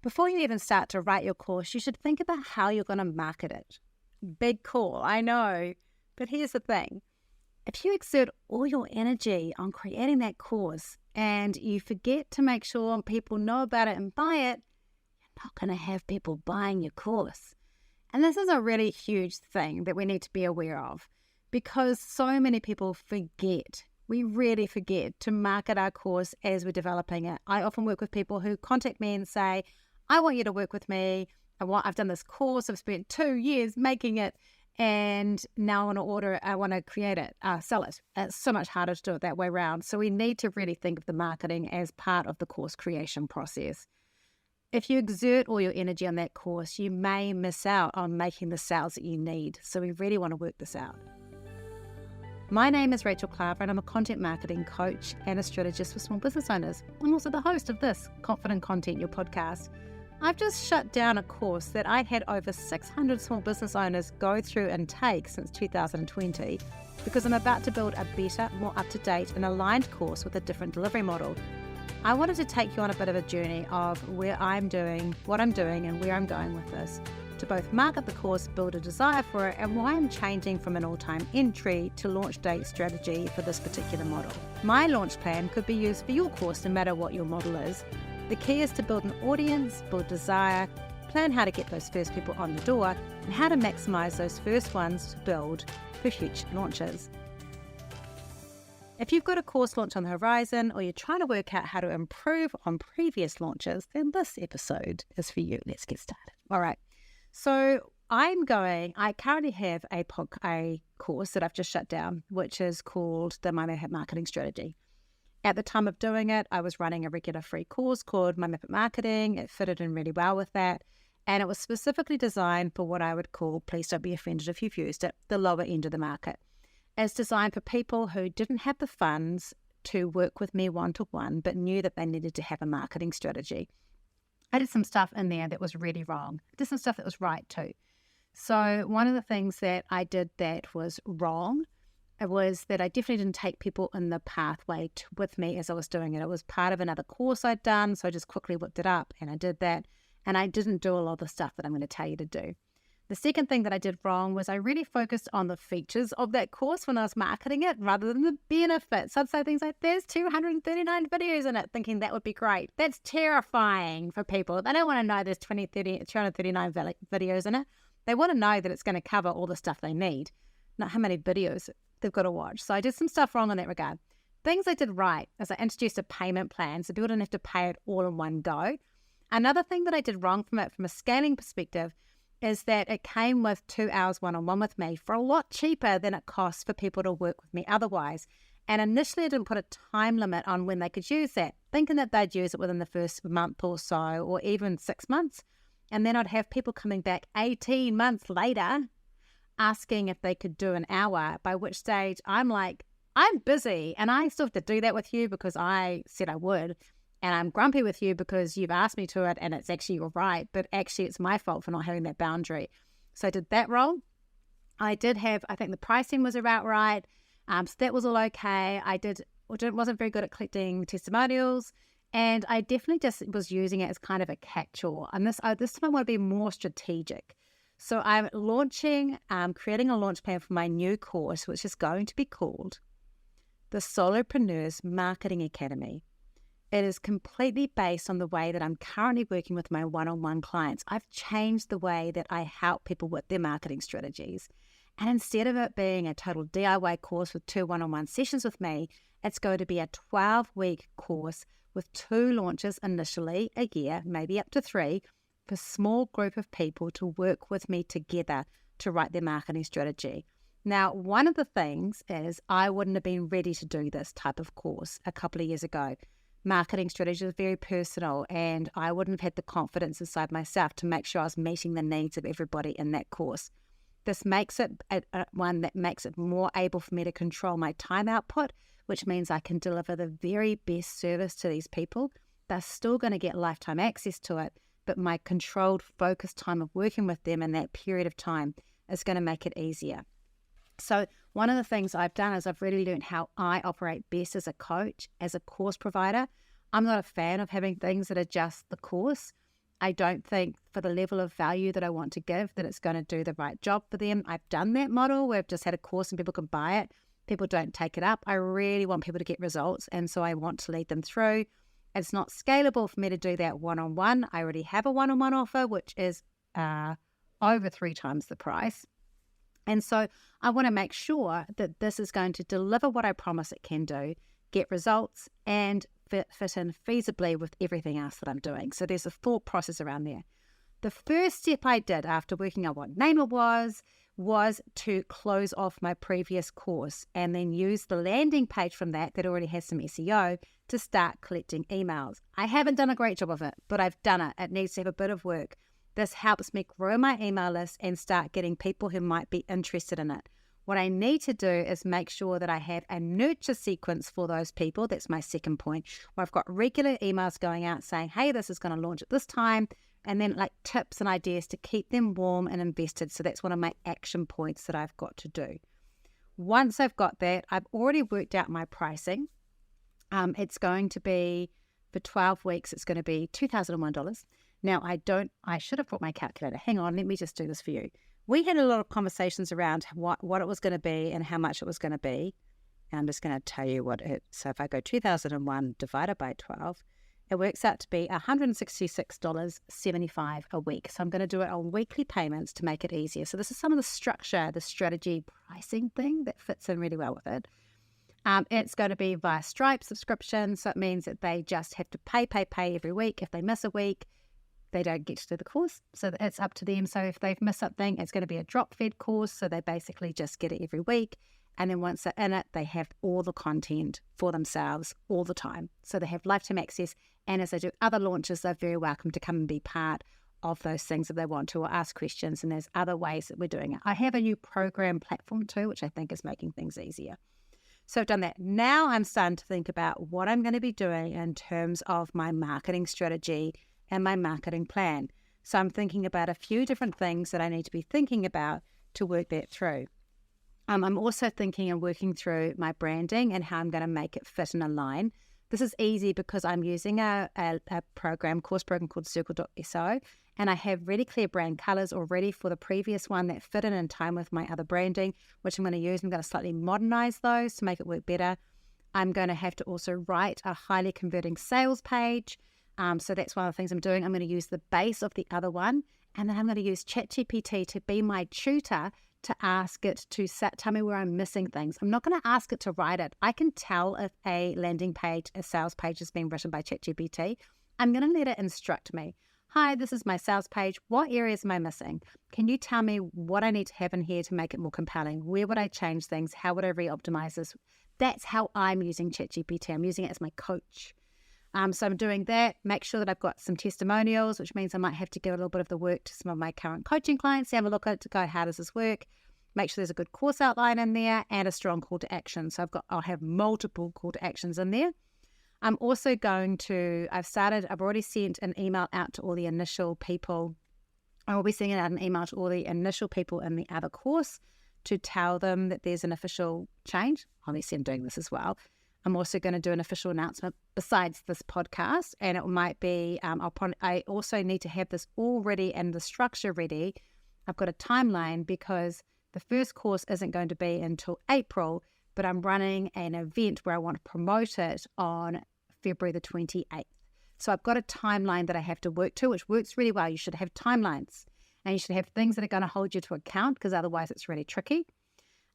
Before you even start to write your course, you should think about how you're going to market it. Big call, I know, but here's the thing. If you exert all your energy on creating that course and you forget to make sure people know about it and buy it, you're not going to have people buying your course. And this is a really huge thing that we need to be aware of because so many people forget. We really forget to market our course as we're developing it. I often work with people who contact me and say, I want you to work with me. I've done this course. I've spent 2 years making it. And now I want to create it, sell it. It's so much harder to do it that way around. So we need to really think of the marketing as part of the course creation process. If you exert all your energy on that course, you may miss out on making the sales that you need. So we really want to work this out. My name is Rachel Klaver and I'm a content marketing coach and a strategist for small business owners. I'm also the host of this Confident Content, your podcast. I've just shut down a course that I had over 600 small business owners go through and take since 2020 because I'm about to build a better, more up-to-date and aligned course with a different delivery model. I wanted to take you on a bit of a journey of where I'm doing, what I'm doing and where I'm going with this, to both market the course, build a desire for it, and why I'm changing from an all-time entry to launch date strategy for this particular model. My launch plan could be used for your course no matter what your model is. The key is to build an audience, build desire, plan how to get those first people on the door, and how to maximize those first ones to build for future launches. If you've got a course launch on the horizon or you're trying to work out how to improve on previous launches, then this episode is for you. Let's get started. All right. So I currently have a course that I've just shut down, which is called the My Map Marketing Strategy. At the time of doing it, I was running a regular free course called My Map Marketing. It fitted in really well with that. And it was specifically designed for what I would call, please don't be offended if you've used it, the lower end of the market. It's designed for people who didn't have the funds to work with me one-to-one, but knew that they needed to have a marketing strategy. I did some stuff in there that was really wrong. I did some stuff that was right too. So one of the things that I did that was wrong was that I definitely didn't take people in the pathway with me as I was doing it. It was part of another course I'd done, so I just quickly looked it up and I did that. And I didn't do a lot of the stuff that I'm going to tell you to do. The second thing that I did wrong was I really focused on the features of that course when I was marketing it rather than the benefits. I'd say things like, there's 239 videos in it, thinking that would be great. That's terrifying for people. They don't want to know there's 239 videos in it. They want to know that it's going to cover all the stuff they need, not how many videos they've got to watch. So I did some stuff wrong in that regard. Things I did right is I introduced a payment plan so people didn't have to pay it all in one go. Another thing that I did wrong from a scaling perspective is that it came with 2 hours one-on-one with me for a lot cheaper than it costs for people to work with me otherwise. And initially I didn't put a time limit on when they could use that, thinking that they'd use it within the first month or so, or even 6 months. And then I'd have people coming back 18 months later asking if they could do an hour, by which stage I'm like, I'm busy and I still have to do that with you because I said I would. And I'm grumpy with you because you've asked me to it and it's actually your right, but actually it's my fault for not having that boundary. So I did that wrong. I think the pricing was about right. So that was all okay. Wasn't very good at collecting testimonials, and I definitely just was using it as kind of a catch-all. And this time I want to be more strategic. So I'm creating a launch plan for my new course, which is going to be called the Solopreneurs Marketing Academy. It is completely based on the way that I'm currently working with my one-on-one clients. I've changed the way that I help people with their marketing strategies. And instead of it being a total DIY course with 2 one-on-one sessions with me, it's going to be a 12-week course with 2 launches initially a year, maybe up to 3, for a small group of people to work with me together to write their marketing strategy. Now, one of the things is I wouldn't have been ready to do this type of course a couple of years ago. Marketing strategy is very personal, and I wouldn't have had the confidence inside myself to make sure I was meeting the needs of everybody in that course. This makes it one that makes it more able for me to control my time output, which means I can deliver the very best service to these people. They're still going to get lifetime access to it, but my controlled, focused time of working with them in that period of time is going to make it easier. So one of the things I've done is I've really learned how I operate best as a coach, as a course provider. I'm not a fan of having things that are just the course. I don't think for the level of value that I want to give that it's going to do the right job for them. I've done that model where I've just had a course and people can buy it. People don't take it up. I really want people to get results, and so I want to lead them through. It's not scalable for me to do that one-on-one. I already have a one-on-one offer, which is over 3 times the price. And so I want to make sure that this is going to deliver what I promise it can do, get results, and fit in feasibly with everything else that I'm doing. So there's a thought process around there. The first step I did after working out what name it was to close off my previous course and then use the landing page from that already has some SEO to start collecting emails. I haven't done a great job of it, but I've done it. It needs to have a bit of work. This helps me grow my email list and start getting people who might be interested in it. What I need to do is make sure that I have a nurture sequence for those people. That's my second point, where I've got regular emails going out saying, hey, this is going to launch at this time, and then like tips and ideas to keep them warm and invested. So that's one of my action points that I've got to do. Once I've got that, I've already worked out my pricing. It's going to be, for 12 weeks, it's going to be $2,001. Now, I should have brought my calculator. Hang on, let me just do this for you. We had a lot of conversations around what it was going to be and how much it was going to be. And I'm just going to tell you so if I go 2001 divided by 12, it works out to be $166.75 a week. So I'm going to do it on weekly payments to make it easier. So this is some of the structure, the strategy pricing thing that fits in really well with it. It's going to be via Stripe subscription. So it means that they just have to pay every week. If they miss a week, they don't get to do the course, so it's up to them. So if they've missed something, it's going to be a drop-fed course, so they basically just get it every week. And then once they're in it, they have all the content for themselves all the time. So they have lifetime access, and as they do other launches, they're very welcome to come and be part of those things if they want to, or ask questions, and there's other ways that we're doing it. I have a new program platform too, which I think is making things easier. So I've done that. Now I'm starting to think about what I'm going to be doing in terms of my marketing strategy and my marketing plan. So I'm thinking about a few different things that I need to be thinking about to work that through. I'm also thinking and working through my branding and how I'm going to make it fit and align. This is easy because I'm using a course program called Circle.so, and I have really clear brand colors already for the previous one that fit in time with my other branding, which I'm going to use. I'm going to slightly modernize those to make it work better. I'm going to have to also write a highly converting sales page. So that's one of the things I'm doing. I'm going to use the base of the other one, and then I'm going to use ChatGPT to be my tutor, to ask it to tell me where I'm missing things. I'm not going to ask it to write it. I can tell if a landing page, a sales page has been written by ChatGPT. I'm going to let it instruct me. Hi, this is my sales page. What areas am I missing? Can you tell me what I need to have in here to make it more compelling? Where would I change things? How would I re-optimize this? That's how I'm using ChatGPT. I'm using it as my coach. So I'm doing that, make sure that I've got some testimonials, which means I might have to give a little bit of the work to some of my current coaching clients, have a look at it to go, how does this work? Make sure there's a good course outline in there and a strong call to action. So I'll have multiple call to actions in there. I'm also I've already sent an email out to all the initial people. I will be sending out an email to all the initial people in the other course to tell them that there's an official change. Obviously, I'm doing this as well. I'm also going to do an official announcement besides this podcast, and it might be, I also need to have this all ready and the structure ready. I've got a timeline because the first course isn't going to be until April, but I'm running an event where I want to promote it on February the 28th. So I've got a timeline that I have to work to, which works really well. You should have timelines, and you should have things that are going to hold you to account, because otherwise it's really tricky.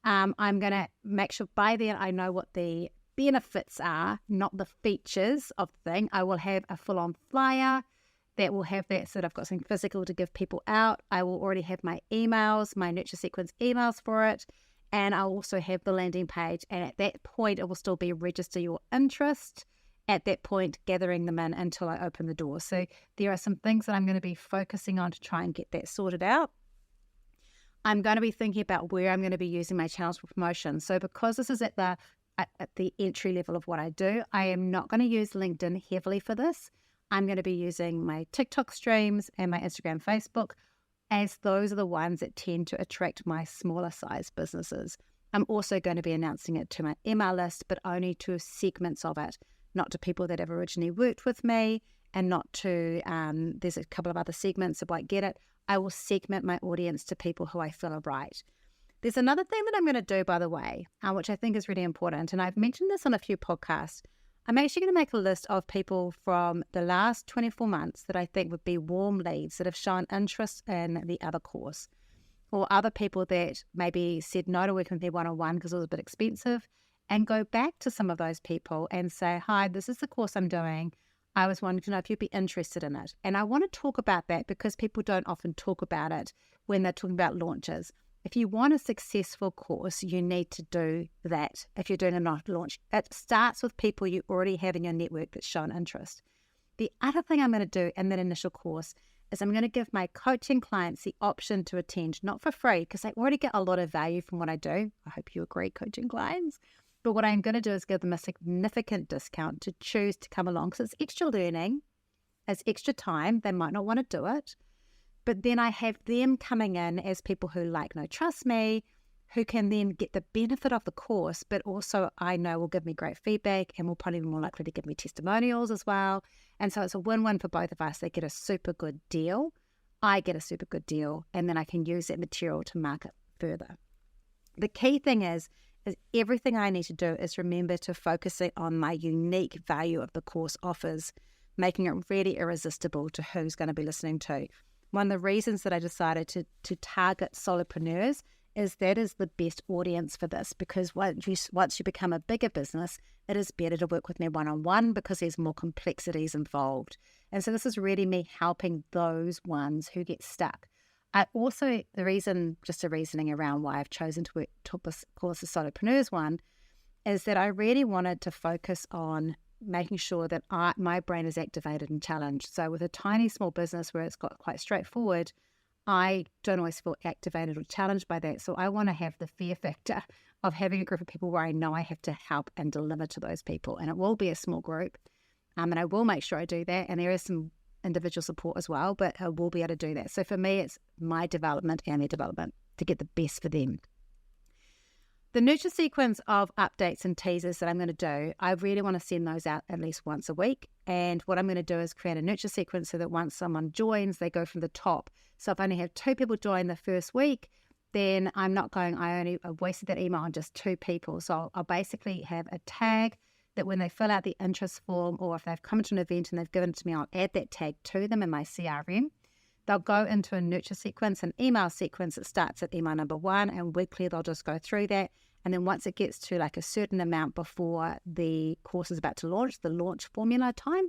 I'm going to make sure by then I know what the benefits are, not the features of the thing. I will have a full-on flyer that will have that, so that I've got something physical to give people out. I will already have my emails, my nurture sequence emails for it, and I'll also have the landing page. And at that point, it will still be register your interest. At that point, gathering them in until I open the door. So there are some things that I'm going to be focusing on to try and get that sorted out. I'm going to be thinking about where I'm going to be using my channels for promotion. So because this is at the entry level of what I do, I am not going to use LinkedIn heavily for this. I'm going to be using my TikTok streams and my Instagram, Facebook, as those are the ones that tend to attract my smaller size businesses. I'm also going to be announcing it to my email list, but only to segments of it, not to people that have originally worked with me and not to, there's a couple of other segments of Get It. I will segment my audience to people who I feel are right. There's another thing that I'm going to do, by the way, which I think is really important. And I've mentioned this on a few podcasts. I'm actually going to make a list of people from the last 24 months that I think would be warm leads that have shown interest in the other course, or other people that maybe said no to working with me one-on-one because it was a bit expensive, and go back to some of those people and say, hi, this is the course I'm doing. I was wanting to know if you'd be interested in it. And I want to talk about that because people don't often talk about it when they're talking about launches. If you want a successful course, you need to do that. If you're doing a not launch, it starts with people you already have in your network that's shown interest. The other thing I'm going to do in that initial course is I'm going to give my coaching clients the option to attend, not for free, because they already get a lot of value from what I do. I hope you agree, coaching clients. But what I'm going to do is give them a significant discount to choose to come along, because it's extra learning, it's extra time. They might not want to do it. But then I have them coming in as people who trust me, who can then get the benefit of the course, but also I know will give me great feedback and will probably be more likely to give me testimonials as well. And so it's a win-win for both of us. They get a super good deal. I get a super good deal. And then I can use that material to market further. The key thing is everything I need to do is remember to focus on my unique value of the course offers, making it really irresistible to who's going to be listening to. One of the reasons that I decided to target solopreneurs is that is the best audience for this, because once you become a bigger business, it is better to work with me one-on-one because there's more complexities involved. And so this is really me helping those ones who get stuck. Also, the reasoning around why I've chosen to talk this course, the solopreneurs one, is that I really wanted to focus on making sure that my brain is activated and challenged. So with a tiny small business where it's got quite straightforward, I don't always feel activated or challenged by that. So I want to have the fear factor of having a group of people where I know I have to help and deliver to those people. And it will be a small group. And I will make sure I do that. And there is some individual support as well, but I will be able to do that. So for me, it's my development and their development to get the best for them. The nurture sequence of updates and teasers that I'm going to do, I really want to send those out at least once a week. And what I'm going to do is create a nurture sequence so that once someone joins, they go from the top. So if I only have 2 people join the first week, then I'm not going, I wasted that email on just 2 people. So I'll basically have a tag that when they fill out the interest form, or if they've come to an event and they've given it to me, I'll add that tag to them in my CRM. They'll go into a nurture sequence, an email sequence that starts at email number 1, and weekly they'll just go through that. And then once it gets to a certain amount before the course is about to launch, the launch formula time,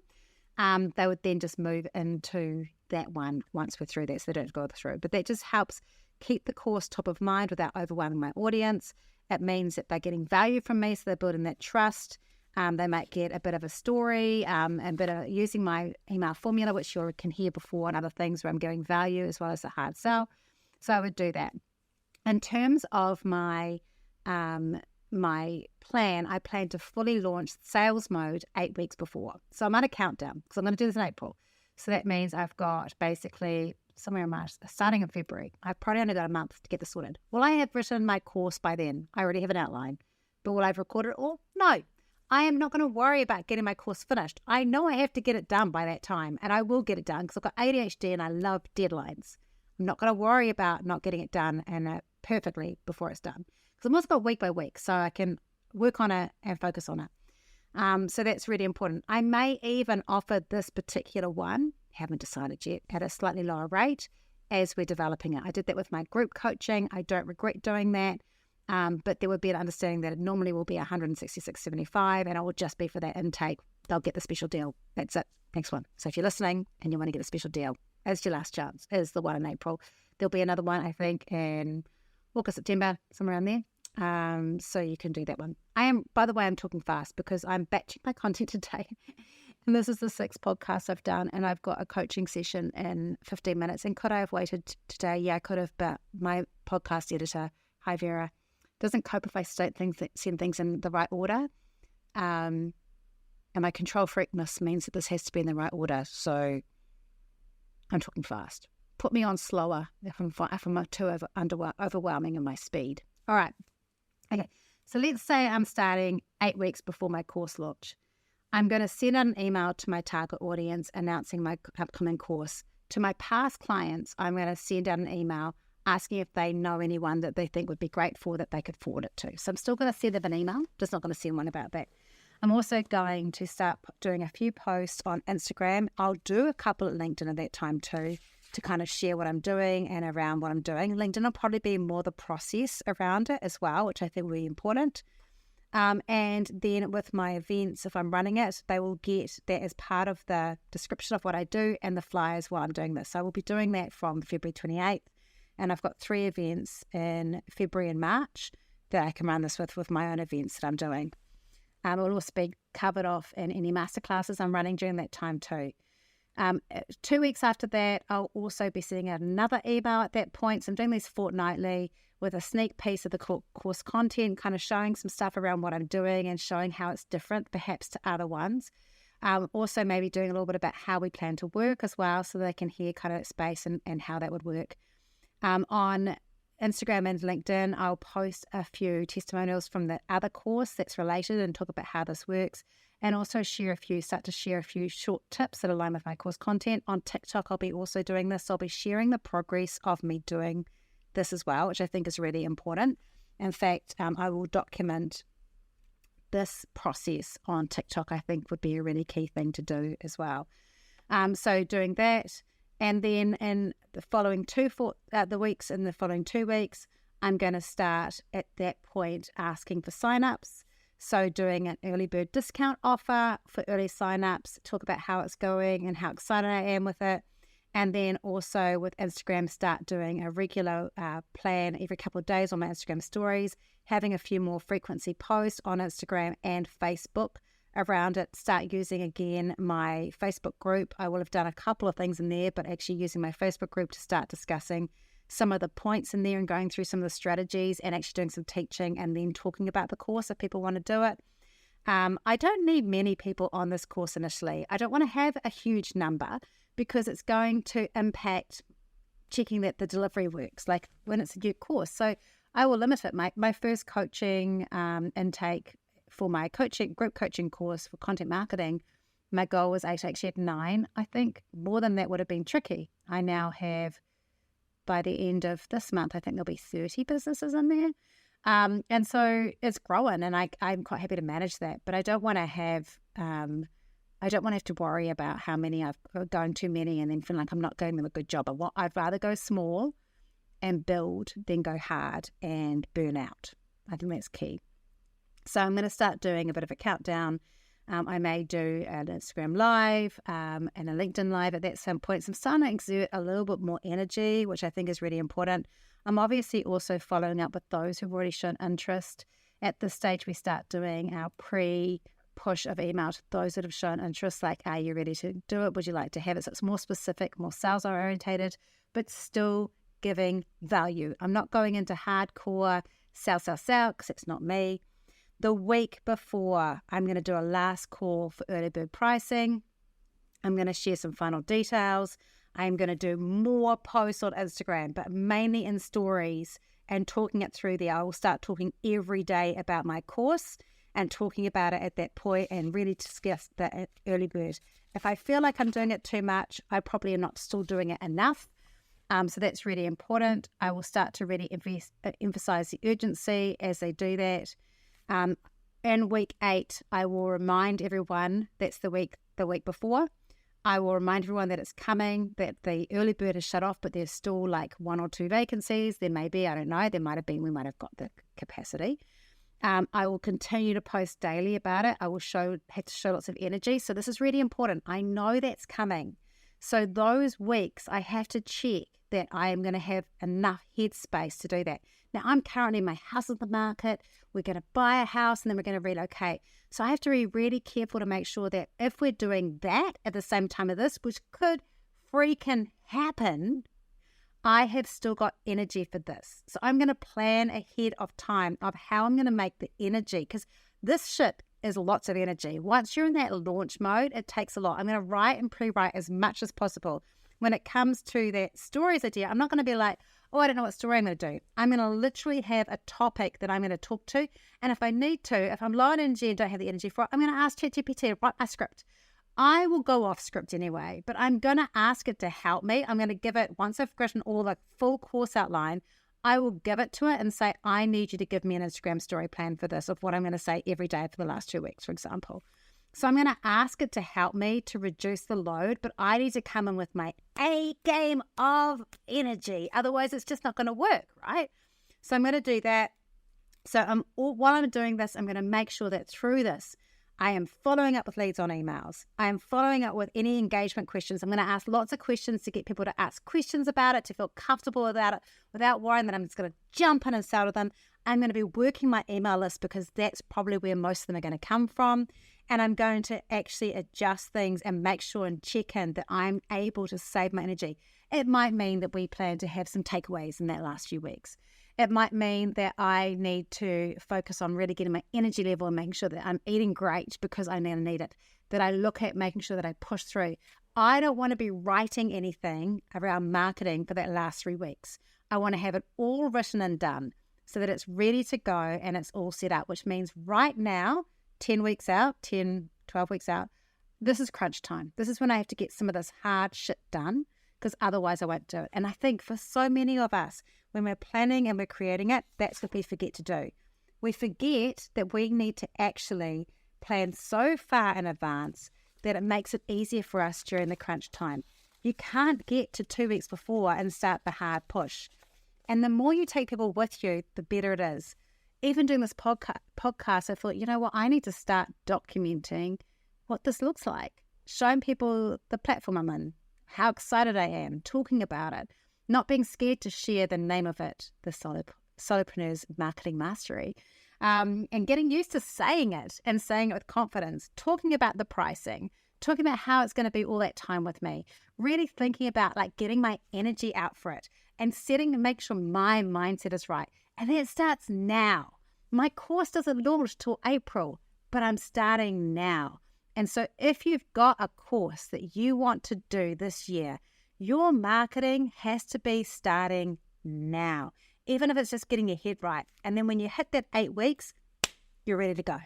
they would then just move into that one once we're through that, so they don't go through. But that just helps keep the course top of mind without overwhelming my audience. It means that they're getting value from me, so they're building that trust. They might get a bit of a story, and a bit of using my email formula, which you can hear before, and other things where I'm giving value as well as a hard sell. So I would do that. In terms of my plan, I plan to fully launch sales mode 8 weeks before. So I'm on a countdown because I'm going to do this in April. So that means I've got basically somewhere in March, starting in February. I've probably only got a month to get this sorted. Will I have written my course by then? I already have an outline. But will I have recorded it all? No. I am not going to worry about getting my course finished. I know I have to get it done by that time, and I will get it done because I've got ADHD and I love deadlines. I'm not going to worry about not getting it done and perfectly before it's done. Because I'm also got week by week, so I can work on it and focus on it. So that's really important. I may even offer this particular one, haven't decided yet, at a slightly lower rate as we're developing it. I did that with my group coaching. I don't regret doing that. But there would be an understanding that it normally will be $166.75, and it will just be for that intake. They'll get the special deal. That's it. Next one. So if you're listening and you want to get a special deal, it's your last chance. Is the one in April. There'll be another one, I think, in August, September, somewhere around there. So you can do that one. By the way, I'm talking fast because I'm batching my content today. And this is the 6th podcast I've done, and I've got a coaching session in 15 minutes. And could I have waited today? Yeah, I could have, but my podcast editor, hi Vera, doesn't cope if I send things in the right order. And my control freakness means that this has to be in the right order. So I'm talking fast. Put me on slower if I'm too overwhelming in my speed. All right. Okay. So let's say I'm starting 8 weeks before my course launch. I'm going to send out an email to my target audience announcing my upcoming course. To my past clients, I'm going to send out an email asking if they know anyone that they think would be great for that they could forward it to. So I'm still going to send them an email, just not going to send one about that. I'm also going to start doing a few posts on Instagram. I'll do a couple at LinkedIn at that time too, to kind of share what I'm doing and around what I'm doing. LinkedIn will probably be more the process around it as well, which I think will be important. And then with my events, if I'm running it, they will get that as part of the description of what I do and the flyers while I'm doing this. So I will be doing that from February 28th. And I've got 3 events in February and March that I can run this with my own events that I'm doing. It will also be covered off in any masterclasses I'm running during that time too. 2 weeks after that, I'll also be sending out another email at that point. So I'm doing these fortnightly with a sneak piece of the course content, kind of showing some stuff around what I'm doing and showing how it's different perhaps to other ones. Also maybe doing a little bit about how we plan to work as well, so they can hear kind of space and how that would work. On Instagram and LinkedIn, I'll post a few testimonials from the other course that's related and talk about how this works, and also start to share a few short tips that align with my course content. On TikTok, I'll be also doing this. I'll be sharing the progress of me doing this as well, which I think is really important. In fact, I will document this process on TikTok. I think would be a really key thing to do as well. So doing that, and then in the following the following 2 weeks, I'm going to start at that point asking for signups. So doing an early bird discount offer for early signups, talk about how it's going and how excited I am with it. And then also with Instagram, start doing a regular plan every couple of days on my Instagram stories, having a few more frequency posts on Instagram and Facebook around it. Start using again my Facebook group. I will have done a couple of things in there, but actually using my Facebook group to start discussing some of the points in there and going through some of the strategies and actually doing some teaching and then talking about the course if people want to do it. I don't need many people on this course initially. I don't want to have a huge number because it's going to impact checking that the delivery works, like when it's a new course. So I will limit it. My first coaching intake for my group coaching course for content marketing, my goal was actually at 9. I think more than that would have been tricky. I now have, by the end of this month, I think there'll be 30 businesses in there. And so it's growing, and I'm quite happy to manage that. But I don't want to have to worry about how many I've going too many and then feel like I'm not doing them a good job. I'd rather go small and build than go hard and burn out. I think that's key. So I'm going to start doing a bit of a countdown. I may do an Instagram live and a LinkedIn live at that some point. So I'm starting to exert a little bit more energy, which I think is really important. I'm obviously also following up with those who've already shown interest. At this stage, we start doing our pre-push of email to those that have shown interest, like, are you ready to do it? Would you like to have it? So it's more specific, more sales-orientated, but still giving value. I'm not going into hardcore sell, because it's not me. The week before, I'm going to do a last call for early bird pricing. I'm going to share some final details. I'm going to do more posts on Instagram, but mainly in stories and talking it through there. I will start talking every day about my course and talking about it at that point and really discuss the early bird. If I feel like I'm doing it too much, I probably am not still doing it enough. So that's really important. I will start to really emphasize the urgency as they do that. In week 8, I will remind everyone, that's the week before, I will remind everyone that it's coming, that the early bird is shut off, but there's still like 1 or 2 vacancies. There may be, I don't know, there might have been, we might have got the capacity. I will continue to post daily about it. I will have to show lots of energy. So this is really important. I know that's coming. So those weeks I have to check that I am going to have enough headspace to do that. Now, I'm currently, my house is on the market. We're going to buy a house and then we're going to relocate. So I have to be really careful to make sure that if we're doing that at the same time as this, which could freaking happen, I have still got energy for this. So I'm going to plan ahead of time of how I'm going to make the energy, because this shit is lots of energy. Once you're in that launch mode, it takes a lot. I'm going to write and pre-write as much as possible. When it comes to that stories idea, I'm not going to be like, oh, I don't know what story I'm going to do. I'm going to literally have a topic that I'm going to talk to. And if I need to, if I'm low on energy and don't have the energy for it, I'm going to ask ChatGPT to write my script. I will go off script anyway, but I'm going to ask it to help me. I'm going to give it, once I've written all the full course outline, I will give it to it and say, I need you to give me an Instagram story plan for this, of what I'm going to say every day for the last 2 weeks, for example. So I'm going to ask it to help me to reduce the load, but I need to come in with my A game of energy. Otherwise, it's just not going to work, right? So I'm going to do that. So while I'm doing this, I'm going to make sure that through this, I am following up with leads on emails. I am following up with any engagement questions. I'm going to ask lots of questions to get people to ask questions about it, to feel comfortable about it, without worrying that I'm just going to jump in and sell to them. I'm going to be working my email list because that's probably where most of them are going to come from. And I'm going to actually adjust things and make sure and check in that I'm able to save my energy. It might mean that we plan to have some takeaways in that last few weeks. It might mean that I need to focus on really getting my energy level and making sure that I'm eating great because I now need it. That I look at making sure that I push through. I don't want to be writing anything around marketing for that last 3 weeks. I want to have it all written and done so that it's ready to go and it's all set up, which means right now, 10 weeks out, 10, 12 weeks out, this is crunch time. This is when I have to get some of this hard shit done because otherwise I won't do it. And I think for so many of us, when we're planning and we're creating it, that's what we forget to do. We forget that we need to actually plan so far in advance that it makes it easier for us during the crunch time. You can't get to 2 weeks before and start the hard push. And the more you take people with you, the better it is. Even doing this podcast, I thought, you know what, I need to start documenting what this looks like, showing people the platform I'm in, how excited I am, talking about it, not being scared to share the name of it, the Solopreneurs Marketing Mastery, and getting used to saying it and saying it with confidence, talking about the pricing, talking about how it's going to be all that time with me, really thinking about like getting my energy out for it and setting to make sure my mindset is right. And then it starts now. My course doesn't launch till April, but I'm starting now. And so if you've got a course that you want to do this year, your marketing has to be starting now, even if it's just getting your head right. And then when you hit that 8 weeks, you're ready to go.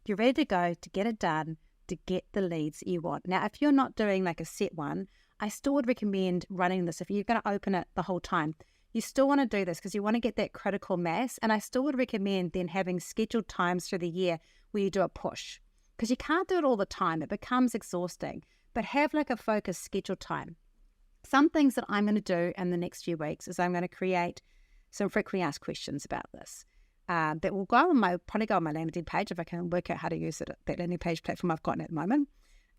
You're ready to go to get it done, to get the leads that you want. Now, if you're not doing like a set one, I still would recommend running this. If you're going to open it the whole time, you still want to do this because you want to get that critical mass. And I still would recommend then having scheduled times through the year where you do a push, because you can't do it all the time. It becomes exhausting, but have like a focused scheduled time. Some things that I'm going to do in the next few weeks is I'm going to create some frequently asked questions about this that will probably go on my landing page if I can work out how to use it, that landing page platform I've got at the moment.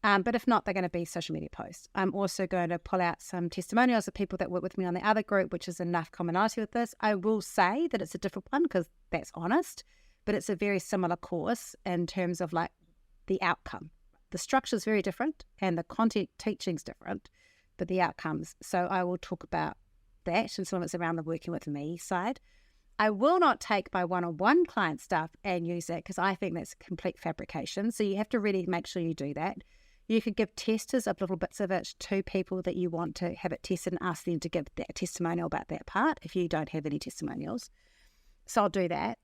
But if not, they're going to be social media posts. I'm also going to pull out some testimonials of people that work with me on the other group, which is enough commonality with this. I will say that it's a different one because that's honest, but it's a very similar course in terms of like the outcome. The structure is very different and the content teaching is different, but the outcomes. So I will talk about that, and some of it's around the working with me side. I will not take my one-on-one client stuff and use it because I think that's complete fabrication. So you have to really make sure you do that. You could give testers of little bits of it to people that you want to have it tested and ask them to give that testimonial about that part if you don't have any testimonials. So I'll do that.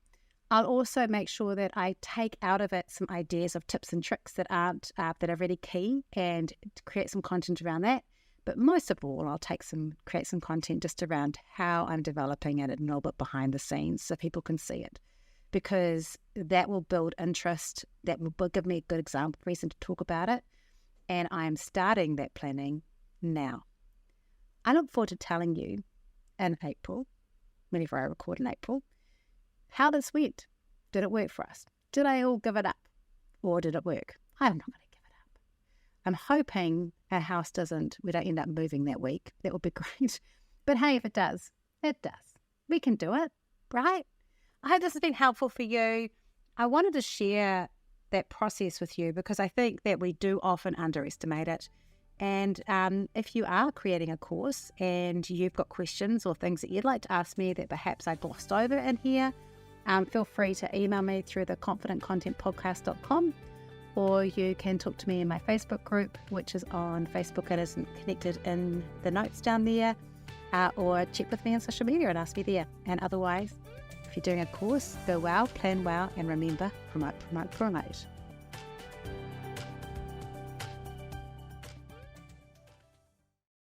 I'll also make sure that I take out of it some ideas of tips and tricks that are really key and create some content around that. But most of all, I'll create some content just around how I'm developing it a little bit behind the scenes so people can see it, because that will build interest. That will give me a good example, reason to talk about it. And I'm starting that planning now. I look forward to telling you in April, whenever I record in April, how this went. Did it work for us? Did I all give it up? Or did it work? I'm not going to give it up. I'm hoping our house we don't end up moving that week. That would be great. But hey, if it does, it does. We can do it, right? I hope this has been helpful for you. I wanted to share that process with you because I think that we do often underestimate it. And if you are creating a course and you've got questions or things that you'd like to ask me that perhaps I glossed over in here, feel free to email me through the confidentcontentpodcast.com, or you can talk to me in my Facebook group, which is on Facebook and is connected in the notes down there. or check with me on social media and ask me there. And otherwise, if you're doing a course, go well, plan well, and remember, promote, promote, promote.